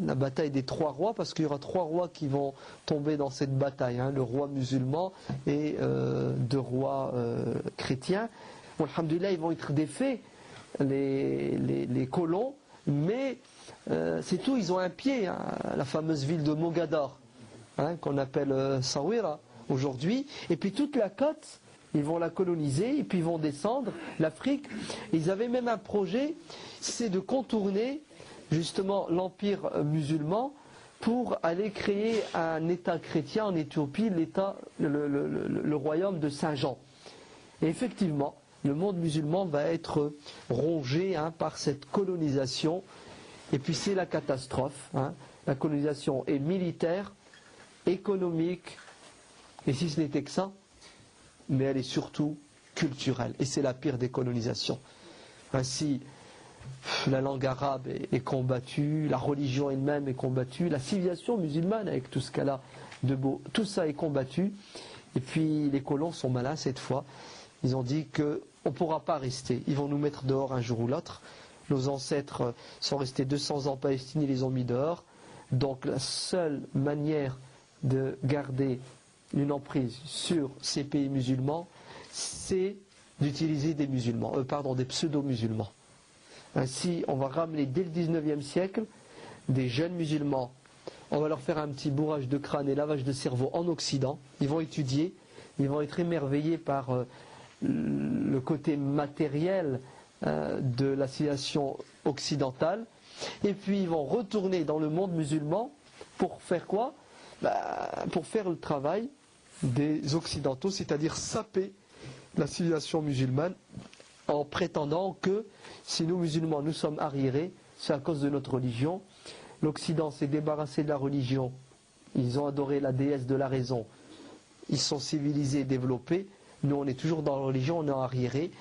La bataille des trois rois, parce qu'il y aura trois rois qui vont tomber dans cette bataille, le roi musulman et deux rois chrétiens. Bon, alhamdoulilah, ils vont être défaits, les colons, mais c'est tout, ils ont un pied, la fameuse ville de Mogador, qu'on appelle Sawira aujourd'hui, et puis toute la côte, ils vont la coloniser, et puis ils vont descendre l'Afrique. Ils avaient même un projet, c'est de contourner justement l'empire musulman pour aller créer un État chrétien en Éthiopie, le royaume de Saint-Jean. Et effectivement, le monde musulman va être rongé par cette colonisation, et puis c'est la catastrophe. La colonisation est militaire, économique, et si ce n'était que ça, mais elle est surtout culturelle, et c'est la pire des colonisations. Ainsi, la langue arabe est combattue, la religion elle-même est combattue, la civilisation musulmane avec tout ce qu'elle a de beau, tout ça est combattu. Et puis les colons sont malins cette fois. Ils ont dit qu'on ne pourra pas rester, ils vont nous mettre dehors un jour ou l'autre. Nos ancêtres sont restés 200 ans en Palestine, ils les ont mis dehors. Donc la seule manière de garder une emprise sur ces pays musulmans, c'est d'utiliser des pseudo-musulmans. Ainsi, on va ramener dès le 19e siècle des jeunes musulmans. On va leur faire un petit bourrage de crâne et lavage de cerveau en Occident. Ils vont étudier, ils vont être émerveillés par le côté matériel de la civilisation occidentale. Et puis ils vont retourner dans le monde musulman pour faire quoi ? Pour faire le travail des Occidentaux, c'est-à-dire saper la civilisation musulmane, en prétendant que si nous musulmans nous sommes arriérés, c'est à cause de notre religion. L'Occident s'est débarrassé de la religion, ils ont adoré la déesse de la raison, ils sont civilisés, développés. Nous on est toujours dans la religion, on est arriérés,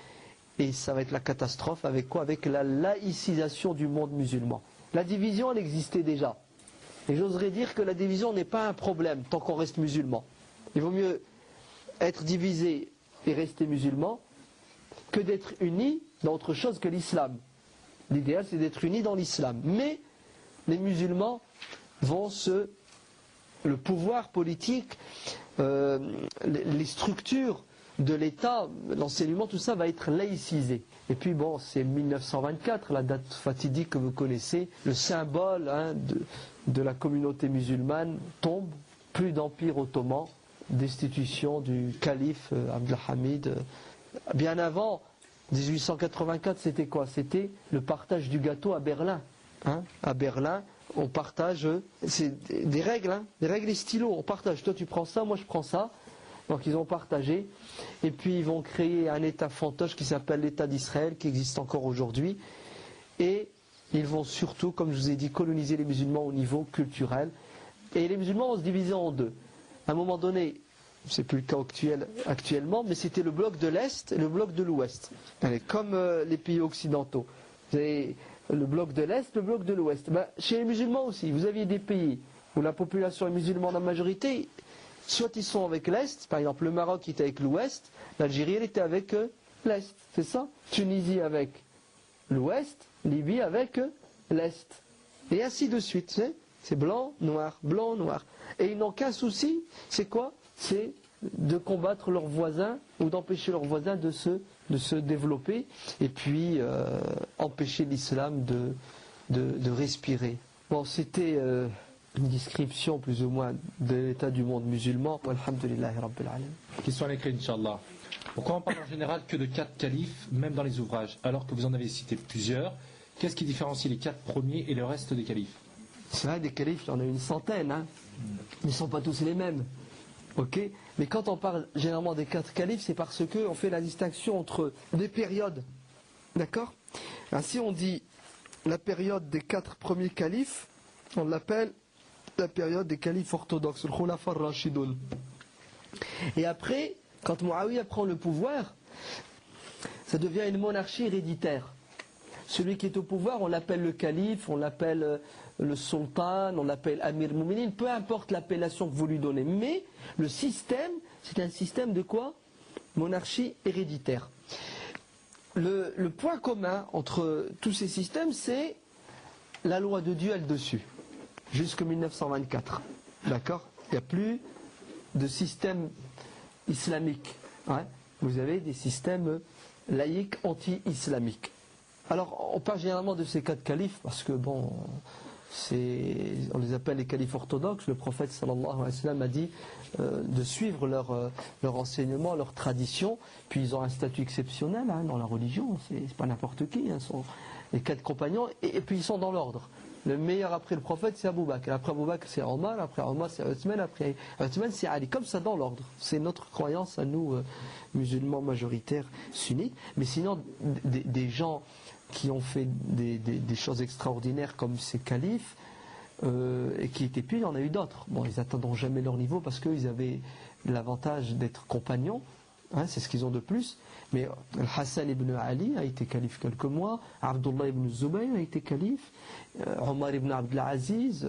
et ça va être la catastrophe. Avec quoi ? Avec la laïcisation du monde musulman. La division elle existait déjà, et j'oserais dire que la division n'est pas un problème tant qu'on reste musulman. Il vaut mieux être divisé et rester musulman que d'être unis dans autre chose que l'islam. L'idéal c'est d'être unis dans l'islam. Mais les musulmans vont le pouvoir politique, les structures de l'État, l'enseignement, tout ça va être laïcisé. Et puis bon, c'est 1924, la date fatidique que vous connaissez, le symbole de la communauté musulmane tombe, plus d'empire ottoman, destitution du calife Abdelhamid. Bien avant, 1884, c'était quoi ? C'était le partage du gâteau à Berlin. À Berlin, on partage, c'est des règles, des règles et stylos, on partage. Toi tu prends ça, moi je prends ça. Donc ils ont partagé. Et puis ils vont créer un État fantoche qui s'appelle l'État d'Israël, qui existe encore aujourd'hui. Et ils vont surtout, comme je vous ai dit, coloniser les musulmans au niveau culturel. Et les musulmans vont se diviser en deux. À un moment donné, c'est plus le cas actuellement, mais c'était le bloc de l'Est et le bloc de l'Ouest. Comme les pays occidentaux. Vous avez le bloc de l'Est, le bloc de l'Ouest. Chez les musulmans aussi, vous aviez des pays où la population est musulmane en majorité, soit ils sont avec l'Est, par exemple le Maroc était avec l'Ouest, l'Algérie elle était avec l'Est, c'est ça ? Tunisie avec l'Ouest, Libye avec l'Est. Et ainsi de suite, c'est blanc, noir, blanc, noir. Et ils n'ont qu'un souci, c'est quoi ? C'est de combattre leurs voisins ou d'empêcher leurs voisins de se développer et puis empêcher l'islam de respirer. Bon, c'était une description plus ou moins de l'état du monde musulman. Alhamdulillahi Rabbil Alamin. Question à l'écrit, Inch'Allah. Pourquoi on parle en général que de 4 califes, même dans les ouvrages, alors que vous en avez cité plusieurs ? Qu'est-ce qui différencie les 4 premiers et le reste des califes ? C'est vrai, des califes, il y en a une centaine. Ils ne sont pas tous les mêmes. Ok, mais quand on parle généralement des 4 califes, c'est parce qu'on fait la distinction entre des périodes. D'accord ? Ainsi, on dit la période des 4 premiers califes, on l'appelle la période des califes orthodoxes, le Khulafa ar-Rashidun. Et après, quand Muawiyah prend le pouvoir, ça devient une monarchie héréditaire. Celui qui est au pouvoir, on l'appelle le calife, on l'appelle le sultan, on l'appelle Amir Mouminin, peu importe l'appellation que vous lui donnez. Mais le système, c'est un système de quoi ? Monarchie héréditaire. Le point commun entre tous ces systèmes, c'est la loi de Dieu, elle dessus. jusqu'en 1924. D'accord? Il n'y a plus de système islamique. Ouais. Vous avez des systèmes laïques anti-islamiques. Alors, on parle généralement de ces 4 califes parce que, bon, on les appelle les califes orthodoxes. Le prophète sallallahu alayhi wa sallam a dit de suivre leur enseignement, leur tradition. Puis ils ont un statut exceptionnel dans la religion. C'est pas n'importe qui. Sont les 4 compagnons. Et puis ils sont dans l'ordre. Le meilleur après le prophète, c'est Abu Bakr. Après Abu Bakr, c'est Omar. Après Omar, c'est Uthman. Après Uthman, c'est Ali. Comme ça, dans l'ordre. C'est notre croyance à nous, musulmans majoritaires sunnites. Mais sinon, des gens qui ont fait des choses extraordinaires comme ces califes, et qui étaient puis, il y en a eu d'autres. Bon, ils n'atteindront jamais leur niveau parce qu'ils avaient l'avantage d'être compagnons. C'est ce qu'ils ont de plus. Mais Hassan ibn Ali a été calife quelques mois, Abdullah ibn Zubayr a été calife, Omar ibn Abdelaziz,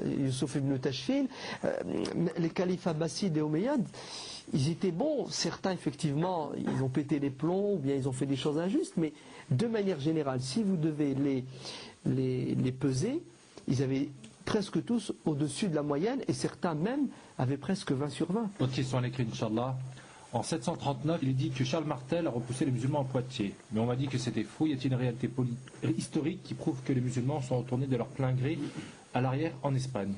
Youssouf ibn Tashfin, les califes abbassides et omeyyades, ils étaient bons. Certains, effectivement, ils ont pété les plombs, ou bien ils ont fait des choses injustes, mais de manière générale, si vous devez les peser, ils avaient presque tous au-dessus de la moyenne, et certains même avaient presque 20 sur 20. Autre question à l'écrit, Inch'Allah. En 739, il est dit que Charles Martel a repoussé les musulmans en Poitiers. Mais on m'a dit que c'était faux. Y a-t-il une réalité historique qui prouve que les musulmans sont retournés de leur plein gré à l'arrière en Espagne?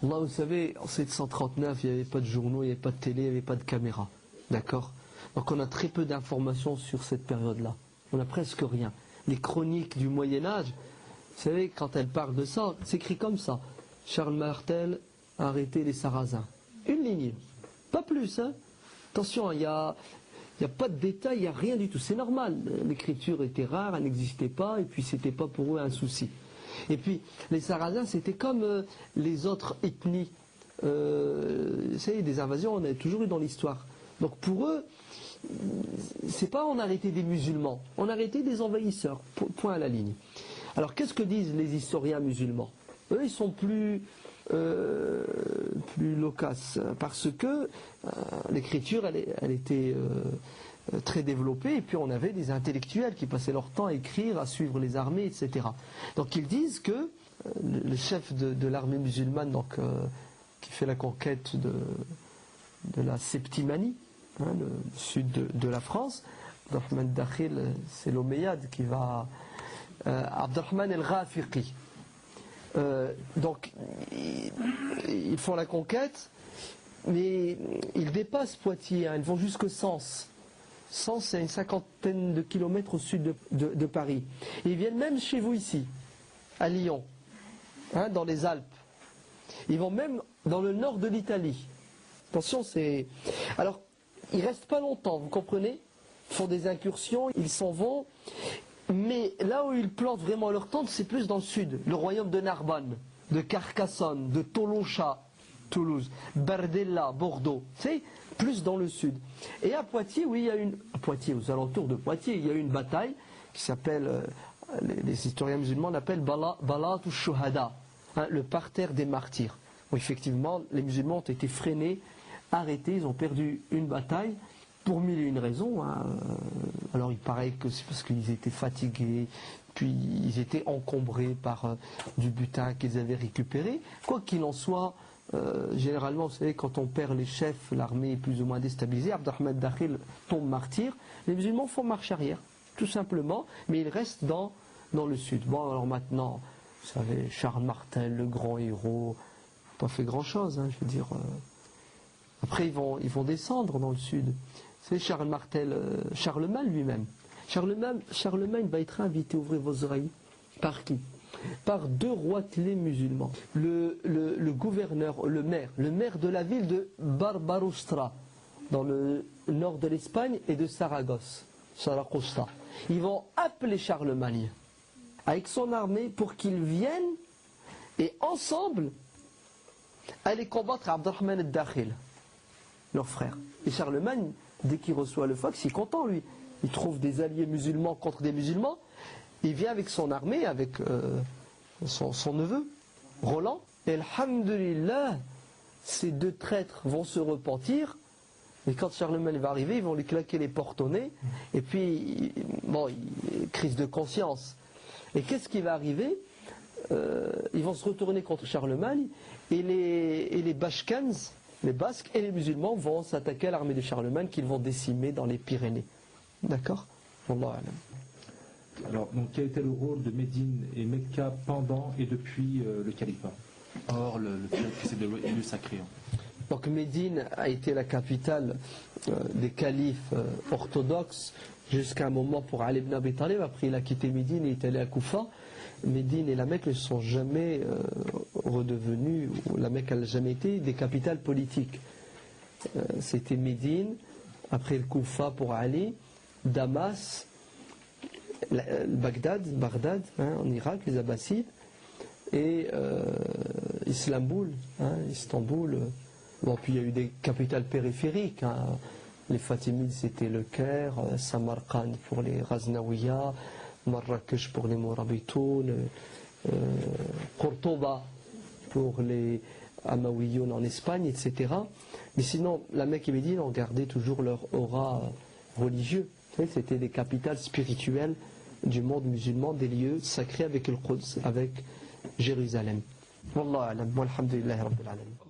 Là, vous savez, en 739, il n'y avait pas de journaux, il n'y avait pas de télé, il n'y avait pas de caméra. D'accord? Donc on a très peu d'informations sur cette période-là. On n'a presque rien. Les chroniques du Moyen-Âge, vous savez, quand elles parlent de ça, c'est écrit comme ça. Charles Martel a arrêté les Sarrasins. Une ligne. Pas plus, hein? Attention, il n'y a pas de détails, il n'y a rien du tout. C'est normal. L'écriture était rare, elle n'existait pas, et puis c'était pas pour eux un souci. Et puis, les Sarrasins, c'était comme les autres ethnies. Vous savez, des invasions, on a toujours eu dans l'histoire. Donc pour eux, c'est pas on a arrêté des musulmans, on a arrêté des envahisseurs. Point à la ligne. Alors qu'est-ce que disent les historiens musulmans? Eux, ils sont plus loquaces, parce que l'écriture, elle était très développée, et puis on avait des intellectuels qui passaient leur temps à écrire, à suivre les armées, etc. Donc ils disent que le chef de l'armée musulmane, donc, qui fait la conquête de la Septimanie, le sud de la France, Abdurrahman Dakhil, c'est l'Omeyyade qui va... Abdurrahman el-Ghafiqi. Donc, ils font la conquête, mais ils dépassent Poitiers, ils vont jusque Sens. Sens, c'est une 50aine de kilomètres au sud de Paris. Et ils viennent même chez vous ici, à Lyon, dans les Alpes. Ils vont même dans le nord de l'Italie. Attention, c'est... Alors, ils restent pas longtemps, vous comprenez? Ils font des incursions, ils s'en vont... Mais là où ils plantent vraiment leur tente, c'est plus dans le sud. Le royaume de Narbonne, de Carcassonne, de Tolocha, Toulouse, Bardella, Bordeaux. C'est plus dans le sud. Et à Poitiers, oui, il y a à Poitiers, aux alentours de Poitiers, il y a eu une bataille qui s'appelle, les historiens musulmans l'appellent Balat ou Shuhada, le parterre des martyrs. Où effectivement, les musulmans ont été freinés, arrêtés, ils ont perdu une bataille. Pour mille et une raisons. Alors il paraît que c'est parce qu'ils étaient fatigués, puis ils étaient encombrés par du butin qu'ils avaient récupéré. Quoi qu'il en soit, généralement, vous savez, quand on perd les chefs, l'armée est plus ou moins déstabilisée. Abdurrahman Dakhil tombe martyr. Les musulmans font marche arrière, tout simplement, mais ils restent dans le sud. Bon, alors maintenant, vous savez, Charles Martel, le grand héros, pas fait grand-chose, je veux dire. Après, ils vont descendre dans le sud. C'est Charles Martel, Charlemagne lui-même. Charlemagne va être invité, ouvrez vos oreilles. Par qui? Par 2 rois clés musulmans. Le gouverneur, le maire de la ville de Barbarostra, dans le nord de l'Espagne, et de Saragosse, Saragossa. Ils vont appeler Charlemagne avec son armée pour qu'ils viennent et ensemble aller combattre Abdurrahman el-Dakhil, leur frère. Et Charlemagne, dès qu'il reçoit le Fox, il est content, lui. Il trouve des alliés musulmans contre des musulmans. Il vient avec son armée, avec son neveu, Roland. Et alhamdulillah, ces 2 traîtres vont se repentir. Et quand Charlemagne va arriver, ils vont lui claquer les portes au nez. Et puis, bon, crise de conscience. Et qu'est-ce qui va arriver? ils vont se retourner contre Charlemagne et les Bashkans, les Basques et les musulmans vont s'attaquer à l'armée de Charlemagne qu'ils vont décimer dans les Pyrénées. D'accord ? Wallahu a'lam. Alors, donc, quel était le rôle de Médine et Mecca pendant et depuis le califat? Or, le fait que c'est des lieux sacrés. Donc Médine a été la capitale des califes orthodoxes jusqu'à un moment pour Ali ibn Abi Talib. Après il a quitté Médine et est allé à Koufa. Médine et la Mecque ne sont jamais redevenus, la Mecque n'a jamais été des capitales politiques. C'était Médine, après le Koufa pour Ali, Damas, Bagdad en Irak, les Abbassides, et Istanbul. Bon, puis il y a eu des capitales périphériques. Les Fatimides c'était le Caire, Samarkand pour les Ghaznaouiyas, Marrakech pour les Mourabitoun, Cordoba pour les Amawiyoun en Espagne, etc. Mais sinon, la Mecque et Médine ont gardé toujours leur aura religieux. C'était des capitales spirituelles du monde musulman, des lieux sacrés avec le Quds, avec Jérusalem. Wallahu a'lam, walhamdulillahi rabbil alamin.